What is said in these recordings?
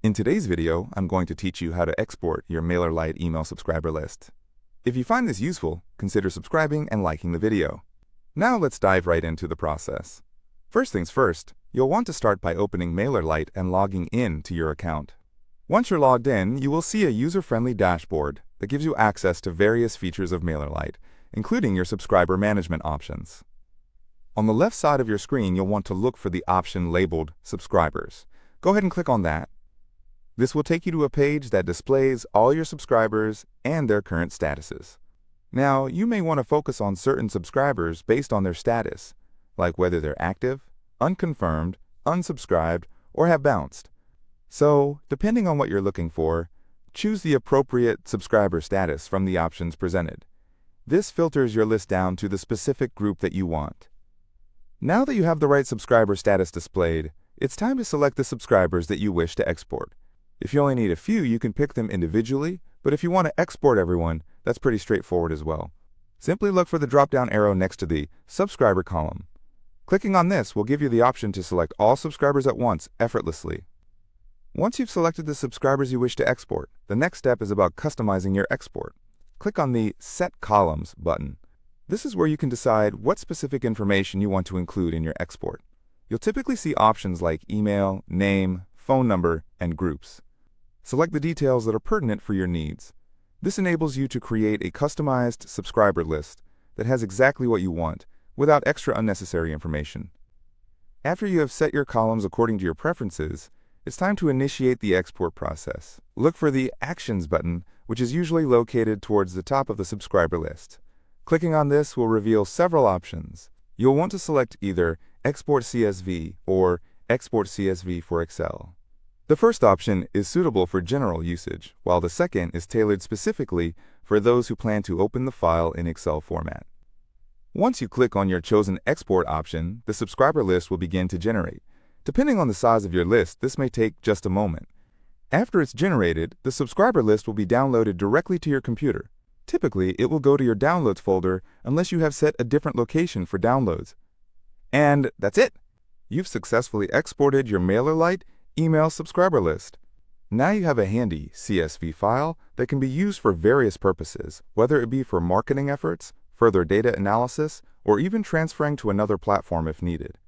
In today's video, I'm going to teach you how to export your MailerLite email subscriber list. If you find this useful, consider subscribing and liking the video. Now let's dive right into the process. First things first, you'll want to start by opening MailerLite and logging in to your account. Once you're logged in, you will see a user-friendly dashboard that gives you access to various features of MailerLite, including your subscriber management options. On the left side of your screen, you'll want to look for the option labeled Subscribers. Go ahead and click on that. This will take you to a page that displays all your subscribers and their current statuses. Now, you may want to focus on certain subscribers based on their status, like whether they're active, unconfirmed, unsubscribed, or have bounced. So, depending on what you're looking for, choose the appropriate subscriber status from the options presented. This filters your list down to the specific group that you want. Now that you have the right subscriber status displayed, it's time to select the subscribers that you wish to export. If you only need a few, you can pick them individually, but if you want to export everyone, that's pretty straightforward as well. Simply look for the drop-down arrow next to the Subscriber column. Clicking on this will give you the option to select all subscribers at once effortlessly. Once you've selected the subscribers you wish to export, the next step is about customizing your export. Click on the Set Columns button. This is where you can decide what specific information you want to include in your export. You'll typically see options like email, name, phone number, and groups. Select the details that are pertinent for your needs. This enables you to create a customized subscriber list that has exactly what you want, without extra unnecessary information. After you have set your columns according to your preferences, it's time to initiate the export process. Look for the Actions button, which is usually located towards the top of the subscriber list. Clicking on this will reveal several options. You'll want to select either Export CSV or Export CSV for Excel. The first option is suitable for general usage, while the second is tailored specifically for those who plan to open the file in Excel format. Once you click on your chosen export option, the subscriber list will begin to generate. Depending on the size of your list, this may take just a moment. After it's generated, the subscriber list will be downloaded directly to your computer. Typically, it will go to your Downloads folder unless you have set a different location for downloads. And that's it! You've successfully exported your MailerLite email subscriber list. Now you have a handy CSV file that can be used for various purposes, whether it be for marketing efforts, further data analysis, or even transferring to another platform if needed.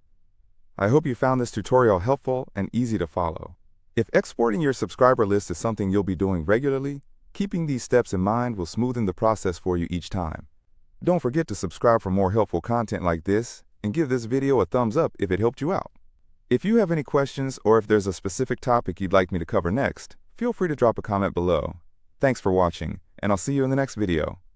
I hope you found this tutorial helpful and easy to follow. If exporting your subscriber list is something you'll be doing regularly, keeping these steps in mind will smoothen the process for you each time. Don't forget to subscribe for more helpful content like this, and give this video a thumbs up if it helped you out. If you have any questions or if there's a specific topic you'd like me to cover next, feel free to drop a comment below. Thanks for watching, and I'll see you in the next video.